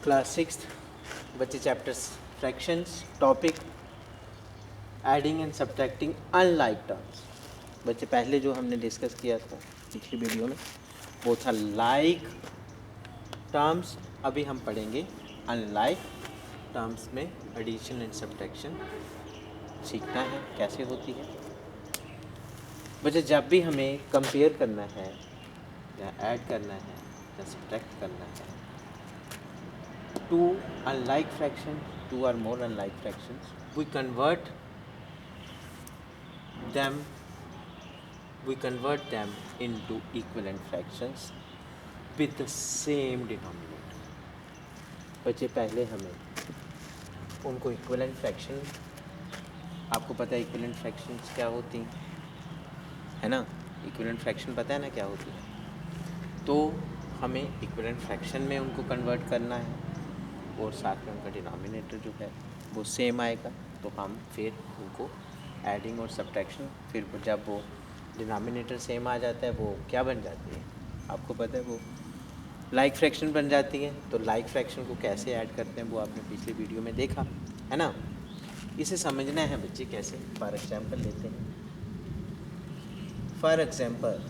Class six बच्चे chapters fractions topic adding and subtracting unlike terms. बच्चे पहले जो हमने डिस्कस किया था पिछली वीडियो में वो था लाइक टर्म्स। अभी हम पढ़ेंगे अनलाइक टर्म्स में एडिशन एंड सब्ट्रैक्शन सीखना है कैसे होती है। बच्चे जब भी हमें कंपेयर करना है या ऐड करना है या सब्ट्रैक्ट करना है two unlike fractions, two or more unlike fractions, we convert them into equivalent fractions with the same denominator। बच्चे पहले हमें उनको इक्विवेलेंट फ्रैक्शन, आपको पता है इक्विवेलेंट फ्रैक्शंस क्या होती है ना, इक्विवेलेंट फ्रैक्शन पता है ना क्या होती है। तो हमें इक्विवेलेंट फ्रैक्शन में उनको कन्वर्ट करना है और साथ में उनका डिनोमिनेटर जो है वो सेम आएगा। तो हम फिर उनको एडिंग और सब्ट्रैक्शन, फिर जब वो डिनोमिनेटर सेम आ जाता है वो क्या बन जाती है, आपको पता है वो लाइक फ्रैक्शन बन जाती है। तो लाइक फ्रैक्शन को कैसे ऐड करते हैं वो आपने पिछली वीडियो में देखा है ना। इसे समझना है बच्चे कैसे। फॉर एग्जाम्पल लेते हैं, फॉर एग्जाम्पल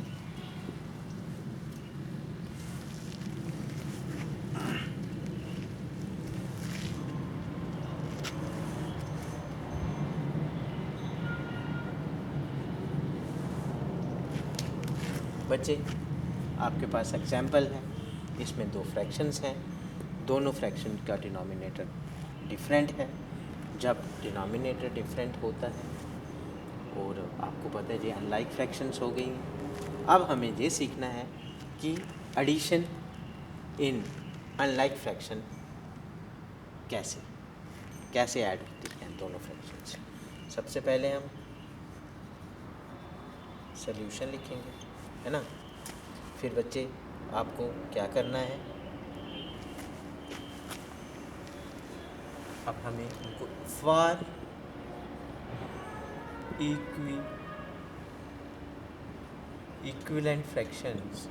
बच्चे आपके पास एग्जाम्पल है, इसमें दो फ्रैक्शंस हैं, दोनों फ्रैक्शन का डिनोमिनेटर डिफरेंट है। जब डिनोमिनेटर डिफरेंट होता है और आपको पता है ये अनलाइक फ्रैक्शंस हो गई हैं। अब हमें ये सीखना है कि एडिशन इन अनलाइक फ्रैक्शन कैसे कैसे ऐड होती है दोनों फ्रैक्शंस। सबसे पहले हम सॉल्यूशन लिखेंगे है ना। फिर बच्चे आपको क्या करना है, अब हमें उनको for equivalent fractions,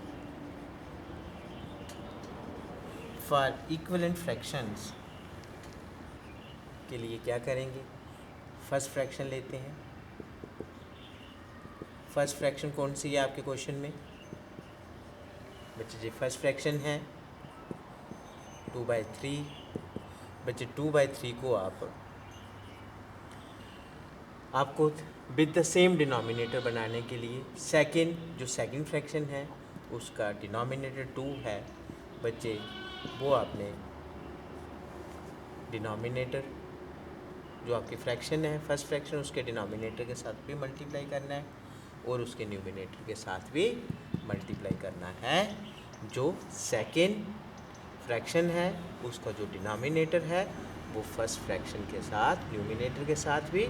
for equivalent fractions के लिए क्या करेंगे, फर्स्ट फ्रैक्शन लेते हैं। फर्स्ट फ्रैक्शन कौन सी है आपके क्वेश्चन में बच्चे? जी फर्स्ट फ्रैक्शन है 2/3। बच्चे 2/3 को आपको विद द सेम डिनोमिनेटर बनाने के लिए सेकंड फ्रैक्शन है उसका डिनोमिनेटर 2 है बच्चे, वो आपने डिनोमिनेटर जो आपकी फ्रैक्शन है फर्स्ट फ्रैक्शन उसके डिनोमिनेटर के साथ भी मल्टीप्लाई करना है और उसके न्यूमिनेटर के साथ भी मल्टीप्लाई करना है। जो सेकंड फ्रैक्शन है उसका जो डिनोमिनेटर है वो फर्स्ट फ्रैक्शन के साथ न्यूमिनेटर के साथ भी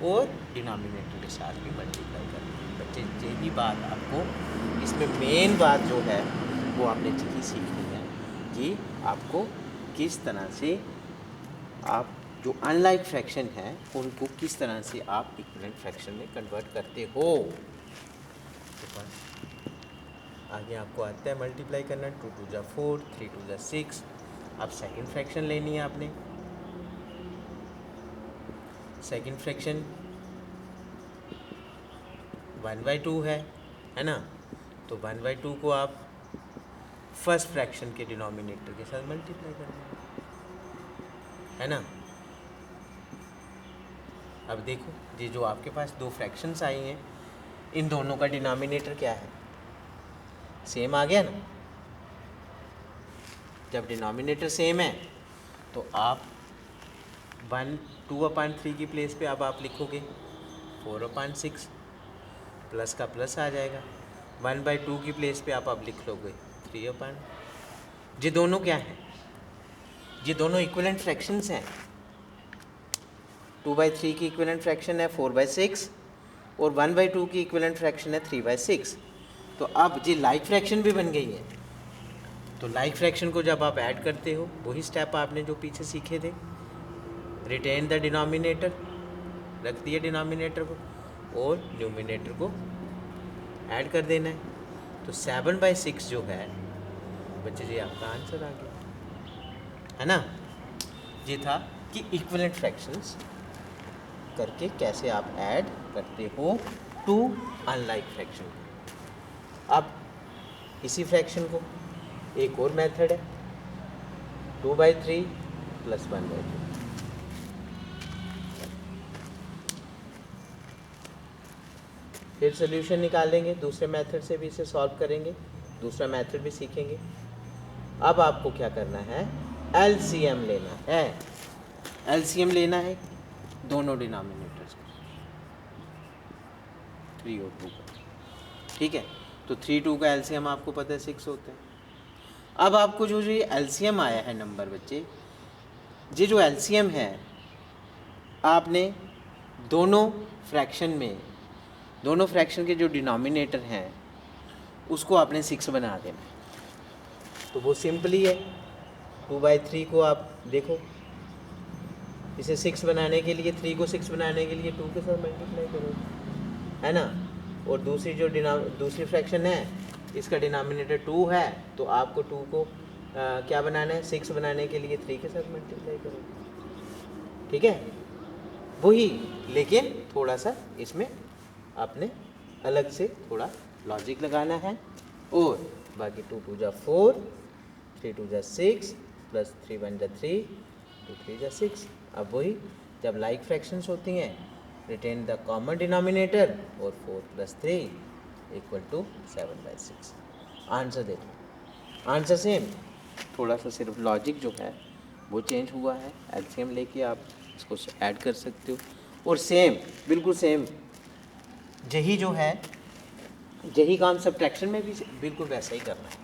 और डिनोमिनेटर के साथ भी मल्टीप्लाई करना है। बच्चे यही बात आपको, इसमें मेन बात जो है वो आपने यही सीखनी है कि आपको किस तरह से आप जो अनलाइक फ्रैक्शन है उनको किस तरह से आप इक्विवेलेंट फ्रैक्शन में कन्वर्ट करते हो। तो आगे आपको आता है मल्टीप्लाई करना, 2 2 जा 4, 3 2 जा 6। अब सेकंड फ्रैक्शन लेनी है आपने। सेकंड फ्रैक्शन 1/2 है ना। तो 1/2 को आप फर्स्ट फ्रैक्शन के डिनोमिनेटर के साथ मल्टीप्लाई करना है ना। अब देखो ये जो आपके पास दो फ्रैक्शंस आई हैं इन दोनों का डिनोमिनेटर क्या है, सेम आ गया ना। जब डिनोमिनेटर सेम है तो आप 2/3 की प्लेस पे अब आप लिखोगे 4/6, प्लस का प्लस आ जाएगा। 1/2 की प्लेस पे आप अब लिख लोगे 3/। ये दोनों क्या हैं, ये दोनों इक्विवेलेंट फ्रैक्शंस हैं। 2/3 की इक्विवेलेंट फ्रैक्शन है 4/6 और 1/2 की इक्विवेलेंट फ्रैक्शन है 3/6। तो अब ये लाइक फ्रैक्शन भी बन गई है। तो लाइक फ्रैक्शन को जब आप ऐड करते हो वही स्टेप आपने जो पीछे सीखे थे, रिटेन द डिनोमिनेटर, रख दिए डिनोमिनेटर को और न्यूमिनेटर को ऐड कर देना है। तो 7/6 जो है बच्चे जी आपका आंसर आ गया है ना। ये था कि इक्विवेलेंट फ्रैक्शंस करके कैसे आप ऐड करते हो टू अनलाइक फ्रैक्शन। अब इसी फ्रैक्शन को एक और मेथड है 2/3 + 1/2। फिर सोल्यूशन निकालेंगे, दूसरे मेथड से भी इसे सॉल्व करेंगे, दूसरा मेथड भी सीखेंगे। अब आपको क्या करना है, एलसीएम लेना है। एलसीएम लेना है दोनों डिनोमिनेटर्स का, 3 और 2 का, ठीक है। तो 3, 2 का एलसीएम आपको पता है 6 होता है। अब आपको जो ये एलसीएम आया है नंबर बच्चे, ये जो एलसीएम है आपने दोनों फ्रैक्शन के जो डिनोमिनेटर हैं उसको आपने 6 बना देना है। तो वो सिंपली है, 2/3 को आप देखो, इसे 6 बनाने के लिए 3 को 6 बनाने के लिए 2 के साथ मल्टीप्लाई करो, है ना। और दूसरी फ्रैक्शन है, इसका डिनोमिनेटर 2 है, तो आपको 2 को क्या बनाना है, 6 बनाने के लिए 3 के साथ मल्टीप्लाई करो, ठीक है। वही, लेकिन थोड़ा सा इसमें आपने अलग से थोड़ा लॉजिक लगाना है। और बाकी 2 2 जा 4, 3 2 जा 6 + 3 1 जा 3, 2 3 जा 6। अब वही, जब लाइक फ्रैक्शंस होती हैं, रिटेन द कॉमन डिनोमिनेटर, और 4 + 3 = 7/6। आंसर देखो, आंसर सेम, थोड़ा सा सिर्फ लॉजिक जो है वो चेंज हुआ है। एलसीएम लेके आप इसको ऐड कर सकते हो, और सेम, बिल्कुल सेम यही जो है, यही काम सब्ट्रैक्शन में भी बिल्कुल वैसा ही करना है,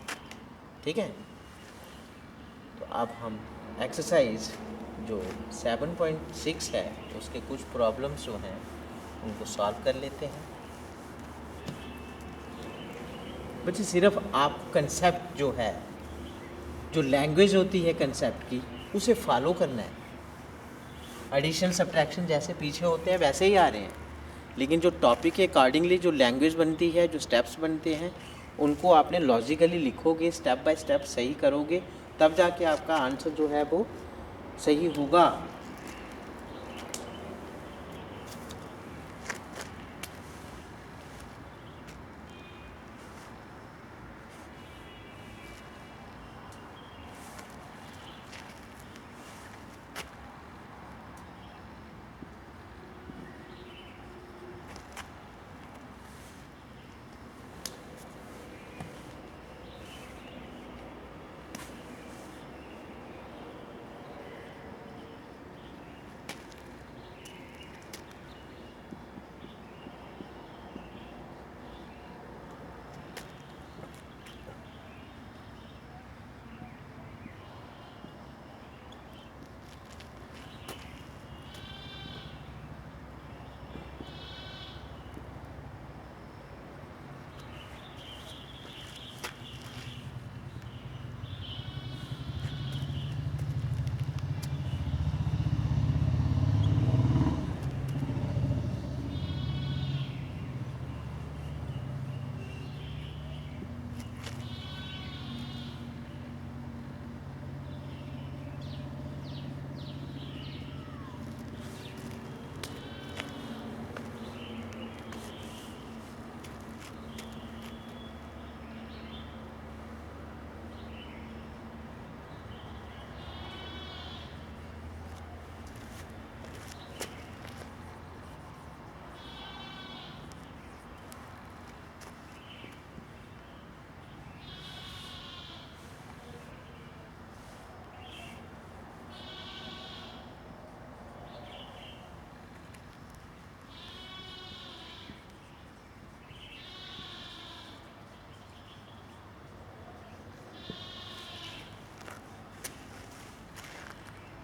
ठीक है। तो अब हम एक्सरसाइज जो 7.6 है उसके कुछ प्रॉब्लम्स जो हैं उनको सॉल्व कर लेते हैं। बच्चे सिर्फ आप कंसेप्ट जो है, जो लैंग्वेज होती है कंसेप्ट की, उसे फॉलो करना है। एडिशन सब्ट्रैक्शन जैसे पीछे होते हैं वैसे ही आ रहे हैं, लेकिन जो टॉपिक के अकॉर्डिंगली जो लैंग्वेज बनती है, जो स्टेप्स बनते हैं, उनको आपने लॉजिकली लिखोगे, स्टेप बाय स्टेप सही करोगे, तब जाके आपका आंसर जो है वो सही होगा।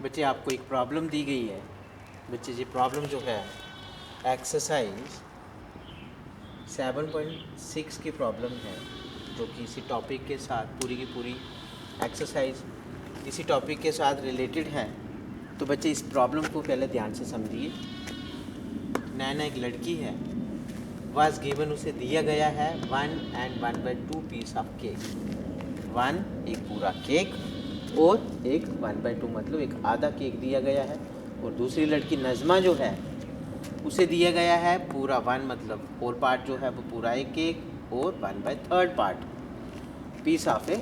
बच्चे आपको एक प्रॉब्लम दी गई है। बच्चे ये प्रॉब्लम जो है एक्सरसाइज 7.6 की प्रॉब्लम है, जो कि इसी टॉपिक के साथ पूरी की पूरी एक्सरसाइज इसी टॉपिक के साथ रिलेटेड है। तो बच्चे इस प्रॉब्लम को पहले ध्यान से समझिए। नैना एक लड़की है, वाज गिवन, उसे दिया गया है 1 and 1/2 पीस ऑफ केक। 1 एक पूरा केक और एक 1/2 मतलब एक आधा केक दिया गया है। और दूसरी लड़की नज़मा जो है उसे दिया गया है पूरा 1 मतलब 4 पार्ट जो है वो पूरा एक केक और 1/3 part piece of a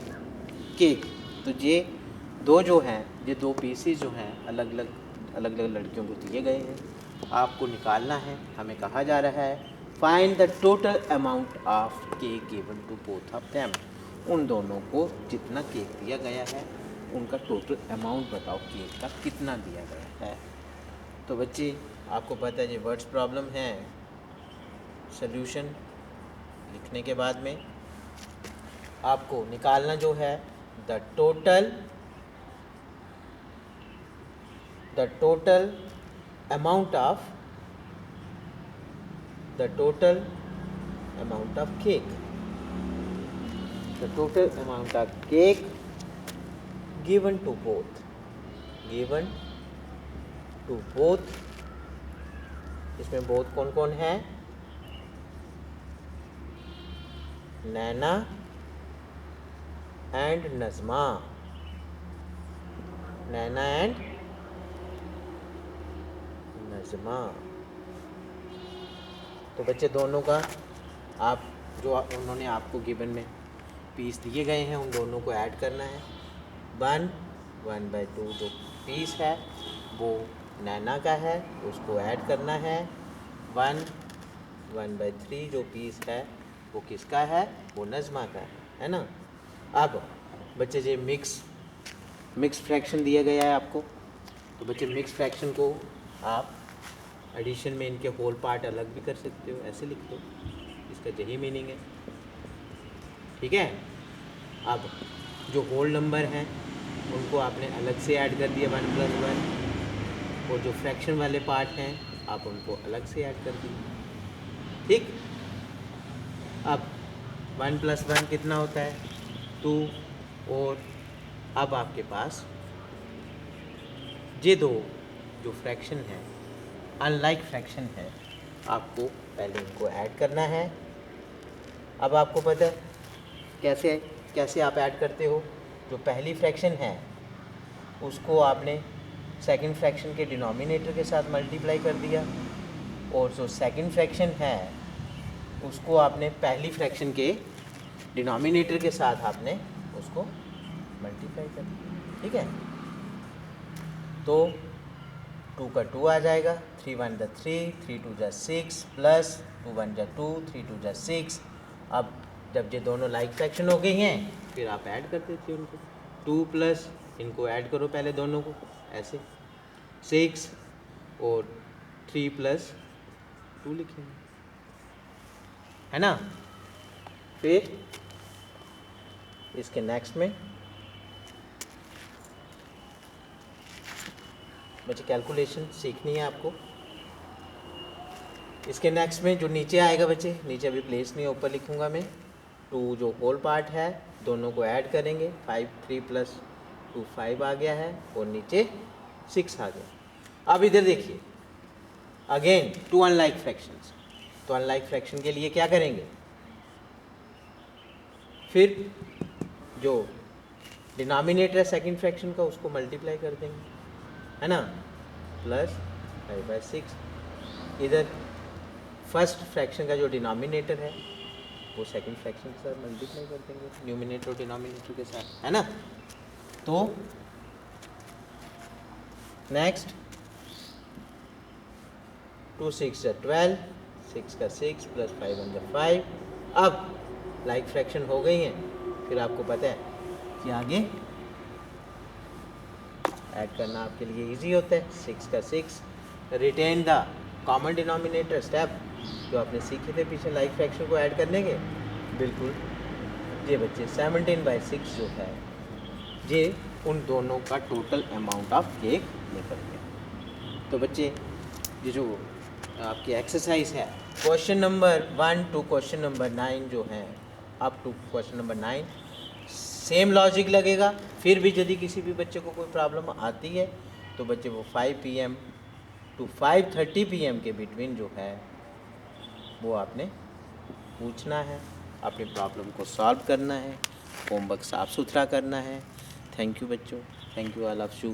cake. तो ये दो जो हैं ये दो पीसेस जो हैं अलग अलग लड़कियों को दिए गए हैं। आपको निकालना है, हमें कहा जा रहा है find the total amount of cake given to both of them. उन दोनों को जितना केक दिया गया है उनका टोटल अमाउंट बताओ, केक का कितना दिया गया है। तो बच्चे आपको पता है ये वर्ड्स प्रॉब्लम है। सॉल्यूशन लिखने के बाद में आपको निकालना जो है the total amount of cake, the total amount of cake given to both इसमें both कौन कौन है, नैना and Najma, Naina and Najma. तो बच्चे दोनों का आप जो उन्होंने आपको गिवन में पीस दिए गए हैं उन दोनों को ऐड करना है। 1/2 जो पीस है वो नैना का है उसको ऐड करना है। 1/3 जो पीस है वो किसका है, वो नज़मा का है ना। अब बच्चे ये मिक्स फ्रैक्शन दिया गया है आपको। तो बच्चे मिक्स फ्रैक्शन को आप एडिशन में इनके होल पार्ट अलग भी कर सकते हो, ऐसे लिख दो, इसका यही मीनिंग है। ठीक है। अब जो होल नंबर हैं उनको आपने अलग से ऐड कर दिया 1+1, और जो फ्रैक्शन वाले पार्ट हैं आप उनको अलग से ऐड कर दिए। ठीक। अब 1+1 कितना होता है, 2, और अब आपके पास ये दो जो फ्रैक्शन है अनलाइक फ्रैक्शन है, आपको पहले इनको ऐड करना है। अब आपको पता है कैसे आप ऐड करते हो। जो पहली फ्रैक्शन है उसको आपने सेकंड फ्रैक्शन के डिनोमिनेटर के साथ मल्टीप्लाई कर दिया, और जो सेकंड फ्रैक्शन है उसको आपने पहली फ्रैक्शन के डिनोमिनेटर के साथ आपने उसको मल्टीप्लाई कर दिया। ठीक है। तो 2 का 2 आ जाएगा, 3 1 जा 3, 3 2 जा 6, प्लस 2 1 जा 2, 3 2 जा 6। अब जब ये दोनों लाइक फ्रैक्शन हो गई हैं फिर आप ऐड कर देते हो उनको। 2 प्लस इनको ऐड करो पहले दोनों को, ऐसे 6 और 3 प्लस 2 लिखेंगे, है ना। फिर इसके नेक्स्ट में मुझे कैलकुलेशन सीखनी है आपको। इसके नेक्स्ट में जो नीचे आएगा बच्चे, नीचे अभी प्लेस नहीं है, ऊपर लिखूंगा मैं। 2 जो होल पार्ट है दोनों को ऐड करेंगे, 5 3 + 2 5 आ गया है, और नीचे 6 आ गया। अब इधर देखिए अगेन 2 अनलाइक फ्रैक्शंस। तो अनलाइक फ्रैक्शन के लिए क्या करेंगे, फिर जो डिनोमिनेटर है सेकंड फ्रैक्शन का उसको मल्टीप्लाई कर देंगे, है ना, प्लस 5/6। इधर फर्स्ट फ्रैक्शन का जो डिनोमिनेटर है वो सेकंड फ्रैक्शन के साथ मल्टीप्लाई कर देंगे, न्यूमिनेटर और डिनोमिनेटर के साथ, है ना। तो नेक्स्ट 2 6 जा 12, 6 का 6 प्लस 5 1 जा 5। अब लाइक फ्रैक्शन हो गई हैं, फिर आपको पता है कि आगे ऐड करना आपके लिए इजी होता है। 6 का 6, written the common denominator step जो आपने सीखे थे पीछे लाइक फ्रैक्शन को ऐड करने के, बिल्कुल ये बच्चे 17/6 जो है ये उन दोनों का टोटल अमाउंट ऑफ केक निकल गया। तो बच्चे ये जो आपकी एक्सरसाइज है question number 1 to question number 9 जो है up to question number 9 same logic लगेगा। फिर भी यदि किसी भी बच्चे को कोई प्रॉब्लम आती है तो बच्चे वो 5 PM to 5:30 PM के बिटवीन जो है वो आपने पूछना है, अपनी प्रॉब्लम को सॉल्व करना है, होमवर्क साफ़ सुथरा करना है। थैंक यू बच्चों, thank you all of you.